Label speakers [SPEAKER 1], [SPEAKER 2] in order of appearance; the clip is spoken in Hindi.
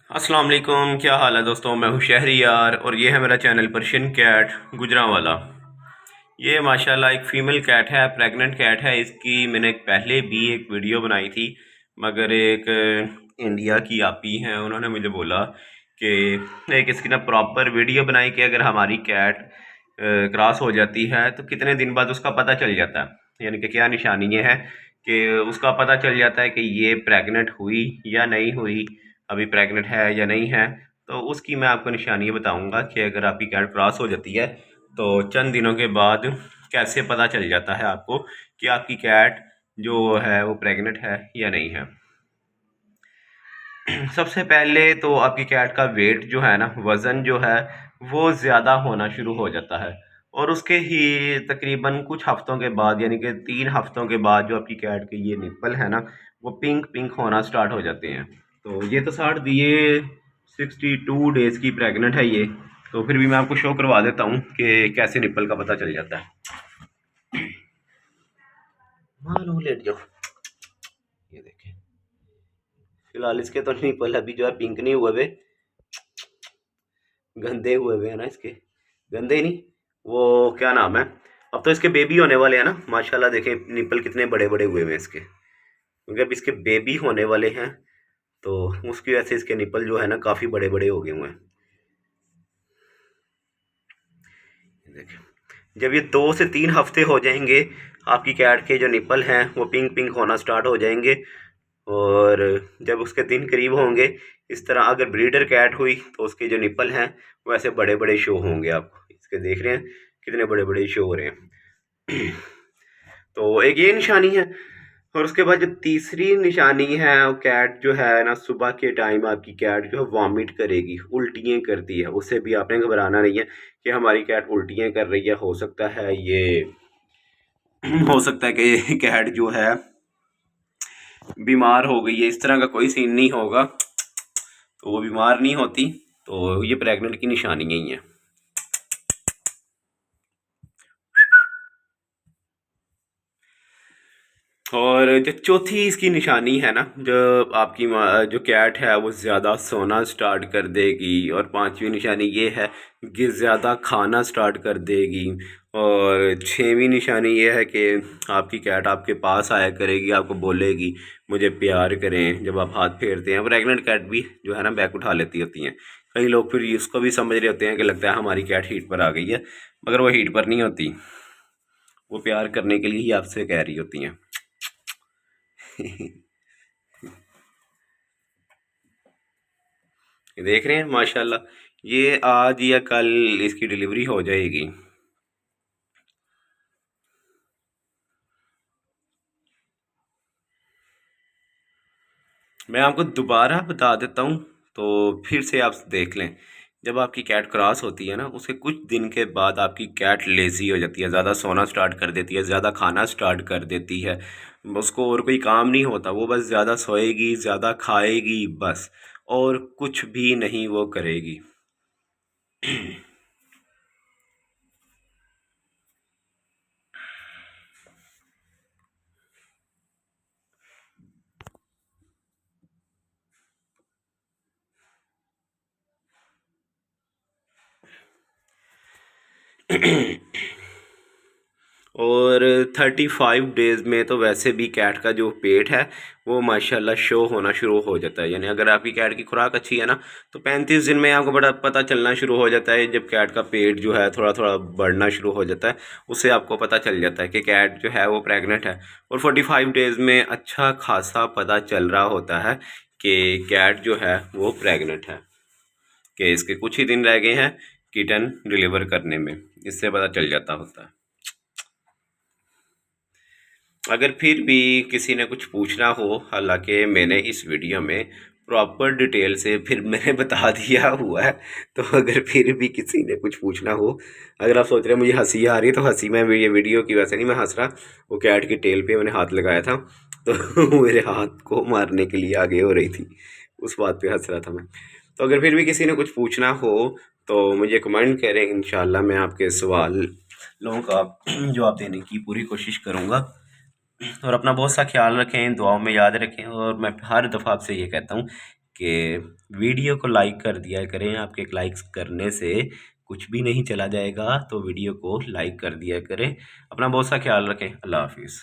[SPEAKER 1] अस्सलाम वालेकुम, क्या हाल है दोस्तों। मैं हूँ शहरियार और ये है मेरा चैनल पर्शियन कैट गुजरांवाला। ये माशाल्लाह एक फ़ीमेल कैट है, प्रेग्नेंट कैट है। इसकी मैंने पहले भी एक वीडियो बनाई थी, मगर एक इंडिया की आपी हैं, उन्होंने मुझे बोला कि एक इसकी ना प्रॉपर वीडियो बनाई कि अगर हमारी कैट क्रॉस हो जाती है तो कितने दिन बाद उसका पता चल जाता है, यानी कि क्या निशानी ये है कि उसका पता चल जाता है कि ये प्रेग्नेंट हुई या नहीं हुई, अभी प्रेग्नेंट है या नहीं है। तो उसकी मैं आपको निशानी बताऊंगा कि अगर आपकी कैट क्रॉस हो जाती है तो चंद दिनों के बाद कैसे पता चल जाता है आपको कि आपकी कैट जो है वो प्रेग्नेंट है या नहीं है। सबसे पहले तो आपकी कैट का वेट जो है ना, वज़न जो है वो ज़्यादा होना शुरू हो जाता है और उसके ही तकरीबन कुछ हफ्तों के बाद, यानी कि 3 हफ्तों के बाद जो आपकी कैट के ये निप्पल है ना, वो पिंक पिंक होना स्टार्ट हो जाते हैं। तो ये तो साठ दिए 62 डेज़ की प्रेग्नेंट है ये। तो फिर भी मैं आपको शो करवा देता हूँ कि कैसे निप्पल का पता चल जाता है। मानो लेट जाओ, ये देखें। फिलहाल इसके तो निप्पल अभी जो है पिंक नहीं हुए वे, गंदे हुए हुए हैं ना इसके। गंदे नहीं, वो क्या नाम है, अब तो इसके बेबी होने वाले हैं ना। माशाल्लाह देखें निप्पल कितने बड़े बड़े हुए हुए हैं इसके, क्योंकि अब इसके बेबी होने वाले हैं। तो उसकी वजह से इसके निप्पल जो है ना काफ़ी बड़े बड़े हो गए हुए हैं। देखें, जब ये 2 से 3 हफ्ते हो जाएंगे आपकी कैट के जो निप्पल हैं वो पिंक पिंक होना स्टार्ट हो जाएंगे। और जब उसके दिन करीब होंगे, इस तरह अगर ब्रीडर कैट हुई तो उसके जो निप्पल हैं वो ऐसे बड़े बड़े शो होंगे। आपको इसके देख रहे हैं कितने बड़े बड़े शो हो रहे हैं। तो एक ये निशानी है। और उसके बाद जो तीसरी निशानी है, वो कैट जो है ना, सुबह के टाइम आपकी कैट जो है वॉमिट करेगी, उल्टियाँ करती है। उससे भी आपने घबराना नहीं है कि हमारी कैट उल्टियाँ कर रही है। हो सकता है ये हो सकता है कि ये कैट जो है बीमार हो गई है, इस तरह का कोई सीन नहीं होगा। तो वो बीमार नहीं होती, तो ये प्रेग्नेंट की निशानी ही है। और जो चौथी इसकी निशानी है ना, जो आपकी जो कैट है वो ज़्यादा सोना स्टार्ट कर देगी। और पांचवी निशानी ये है कि ज़्यादा खाना स्टार्ट कर देगी। और छठवीं निशानी ये है कि आपकी कैट आपके पास आया करेगी, आपको बोलेगी मुझे प्यार करें। जब आप हाथ फेरते हैं, प्रेग्नेंट कैट भी जो है ना बैक उठा लेती होती हैं। कई लोग फिर इसको भी समझ रहे होते हैं कि लगता है हमारी कैट हीट पर आ गई है, मगर वो हीट पर नहीं होती, वो प्यार करने के लिए ही आपसे कह रही होती हैं। ये देख रहे हैं माशाल्लाह, ये आज या कल इसकी डिलीवरी हो जाएगी। मैं आपको दोबारा बता देता हूँ, तो फिर से आप देख लें। जब आपकी कैट क्रॉस होती है ना, उसके कुछ दिन के बाद आपकी कैट लेज़ी हो जाती है, ज़्यादा सोना स्टार्ट कर देती है, ज़्यादा खाना स्टार्ट कर देती है। उसको और कोई काम नहीं होता, वो बस ज़्यादा सोएगी, ज़्यादा खाएगी बस, और कुछ भी नहीं वो करेगी। और 35 डेज़ में तो वैसे भी कैट का जो पेट है वो माशाल्लाह शो होना शुरू हो जाता है। यानी अगर आपकी कैट की खुराक अच्छी है ना, तो 35 दिन में आपको बड़ा पता चलना शुरू हो जाता है। जब कैट का पेट जो है थोड़ा थोड़ा बढ़ना शुरू हो जाता है, उससे आपको पता चल जाता है कि कैट जो है वो प्रेग्नेंट है। और 45 डेज़ में अच्छा खासा पता चल रहा होता है कि कैट जो है वो प्रेग्नेंट है, कि इसके कुछ ही दिन रह गए हैं किटन डिलीवर करने में। इससे पता चल जाता होता है। अगर फिर भी किसी ने कुछ पूछना हो, हालांकि मैंने इस वीडियो में प्रॉपर डिटेल से फिर मैंने बता दिया हुआ है, तो अगर फिर भी किसी ने कुछ पूछना हो, अगर आप सोच रहे हैं मुझे हंसी आ रही है, तो हंसी मैं ये वीडियो की वजह से नहीं मैं हंस रहा। वो कैट की टेल पे मैंने हाथ लगाया था, तो मेरे हाथ को मारने के लिए आगे हो रही थी, उस बात पे हंस रहा था मैं। तो अगर फिर भी किसी ने कुछ पूछना हो तो मुझे कमेंट करें, इंशाल्लाह मैं आपके सवालों का जवाब देने की पूरी कोशिश करूँगा। और अपना बहुत सा ख्याल रखें, दुआओं में याद रखें। और मैं हर दफ़ा आपसे ये कहता हूँ कि वीडियो को लाइक कर दिया करें। आपके लाइक्स करने से कुछ भी नहीं चला जाएगा, तो वीडियो को लाइक कर दिया करें। अपना बहुत सा ख्याल रखें। अल्लाह हाफिज़।